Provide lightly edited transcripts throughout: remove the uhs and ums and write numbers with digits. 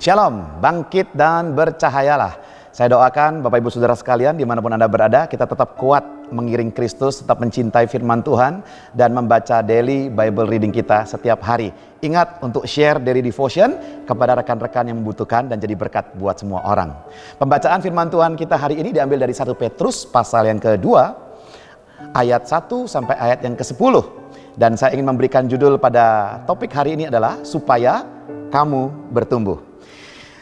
Shalom, bangkit dan bercahayalah. Saya doakan Bapak Ibu Saudara sekalian dimanapun Anda berada, kita tetap kuat mengiring Kristus, tetap mencintai firman Tuhan, dan membaca daily Bible reading kita setiap hari. Ingat untuk share daily devotion kepada rekan-rekan yang membutuhkan dan jadi berkat buat semua orang. Pembacaan firman Tuhan kita hari ini diambil dari 1 Petrus pasal yang kedua, ayat 1 sampai ayat yang ke-10. Dan saya ingin memberikan judul pada topik hari ini adalah supaya kamu bertumbuh.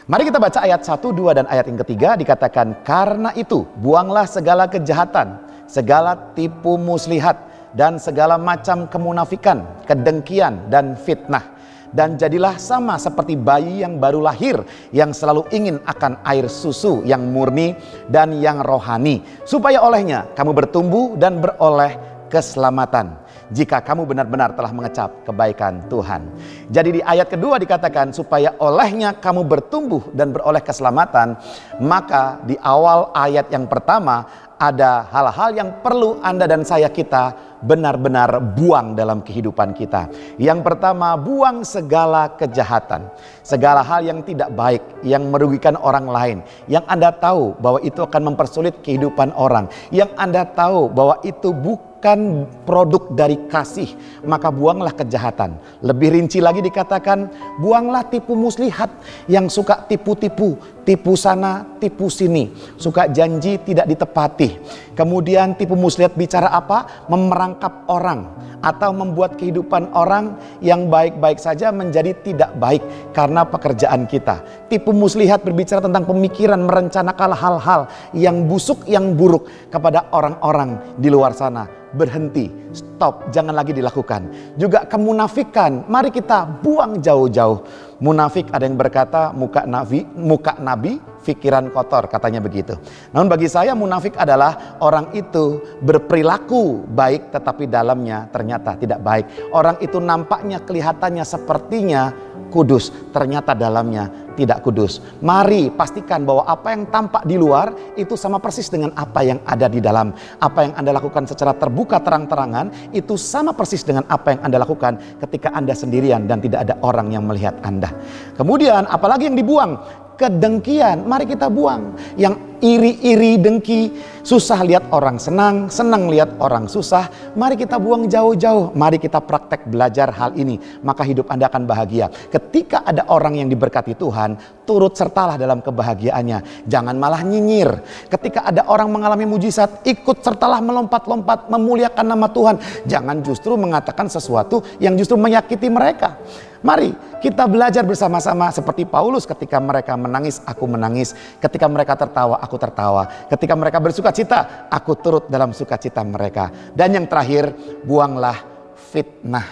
Mari kita baca ayat 1, 2 dan ayat yang ketiga. Dikatakan, karena itu buanglah segala kejahatan, segala tipu muslihat, dan segala macam kemunafikan, kedengkian dan fitnah. Dan jadilah sama seperti bayi yang baru lahir, yang selalu ingin akan air susu yang murni dan yang rohani, supaya olehnya kamu bertumbuh dan beroleh keselamatan, jika kamu benar-benar telah mengecap kebaikan Tuhan. Jadi di ayat kedua dikatakan supaya olehnya kamu bertumbuh dan beroleh keselamatan. Maka di awal ayat yang pertama ada hal-hal yang perlu Anda dan saya kita benar-benar buang dalam kehidupan kita. Yang pertama, buang segala kejahatan, segala hal yang tidak baik, yang merugikan orang lain, yang Anda tahu bahwa itu akan mempersulit kehidupan orang, yang Anda tahu bahwa itu bukan produk dari kasih, maka buanglah kejahatan. Lebih rinci lagi dikatakan, buanglah tipu muslihat, yang suka tipu-tipu, tipu sana, tipu sini, suka janji tidak ditepati. Kemudian tipu muslihat bicara apa? Memerangkap orang atau membuat kehidupan orang yang baik-baik saja menjadi tidak baik karena pekerjaan kita. Tipu muslihat berbicara tentang pemikiran, merencanakan hal-hal yang busuk, yang buruk kepada orang-orang di luar sana. Berhenti, stop, jangan lagi dilakukan. Juga kemunafikan, mari kita buang jauh-jauh. Munafik, ada yang berkata muka nabi, pikiran kotor, katanya begitu. Namun bagi saya munafik adalah orang itu berperilaku baik tetapi dalamnya ternyata tidak baik. Orang itu nampaknya, kelihatannya, sepertinya kudus, ternyata dalamnya tidak kudus. Mari pastikan bahwa apa yang tampak di luar itu sama persis dengan apa yang ada di dalam. Apa yang Anda lakukan secara terbuka terang-terangan itu sama persis dengan apa yang Anda lakukan ketika Anda sendirian dan tidak ada orang yang melihat Anda. Kemudian apalagi yang dibuang? Kedengkian, mari kita buang. Yang iri-iri, dengki, susah lihat orang senang, senang lihat orang susah. Mari kita buang jauh-jauh. Mari kita praktek belajar hal ini, maka hidup Anda akan bahagia. Ketika ada orang yang diberkati Tuhan, turut sertalah dalam kebahagiaannya. Jangan malah nyinyir. Ketika ada orang mengalami mujizat, ikut sertalah melompat-lompat memuliakan nama Tuhan. Jangan justru mengatakan sesuatu yang justru menyakiti mereka. Mari kita belajar bersama-sama seperti Paulus, ketika mereka menangis, aku menangis. Ketika mereka tertawa, aku tertawa. Ketika mereka bersuka cita, aku turut dalam sukacita mereka. Dan yang terakhir, buanglah fitnah.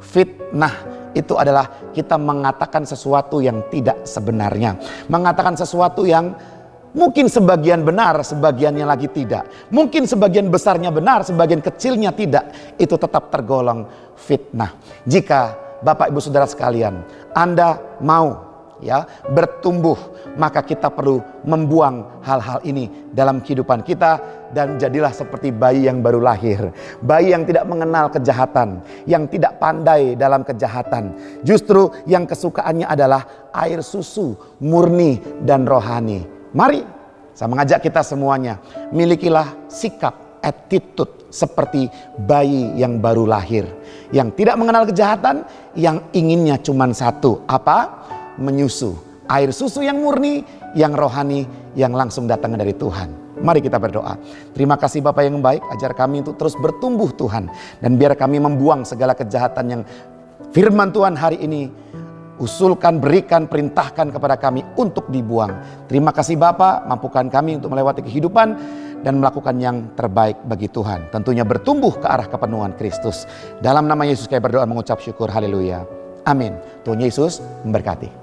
Fitnah itu adalah kita mengatakan sesuatu yang tidak sebenarnya. Mengatakan sesuatu yang mungkin sebagian benar, sebagiannya lagi tidak. Mungkin sebagian besarnya benar, sebagian kecilnya tidak. Itu tetap tergolong fitnah. Jika Bapak Ibu Saudara sekalian, Anda mau bertumbuh, maka kita perlu membuang hal-hal ini dalam kehidupan kita. Dan jadilah seperti bayi yang baru lahir, bayi yang tidak mengenal kejahatan, yang tidak pandai dalam kejahatan. Justru yang kesukaannya adalah air susu murni dan rohani. Mari saya mengajak kita semuanya, milikilah sikap, attitude seperti bayi yang baru lahir, yang tidak mengenal kejahatan, yang inginnya cuma satu, apa? Menyusu, air susu yang murni, yang rohani, yang langsung datang dari Tuhan. Mari kita berdoa. Terima kasih Bapa yang baik, ajar kami untuk terus bertumbuh Tuhan, dan biar kami membuang segala kejahatan yang firman Tuhan hari ini usulkan, berikan, perintahkan kepada kami untuk dibuang. Terima kasih Bapa, mampukan kami untuk melewati kehidupan dan melakukan yang terbaik bagi Tuhan. Tentunya bertumbuh ke arah kepenuhan Kristus. Dalam nama Yesus kami berdoa, mengucap syukur. Haleluya. Amin. Tuhan Yesus memberkati.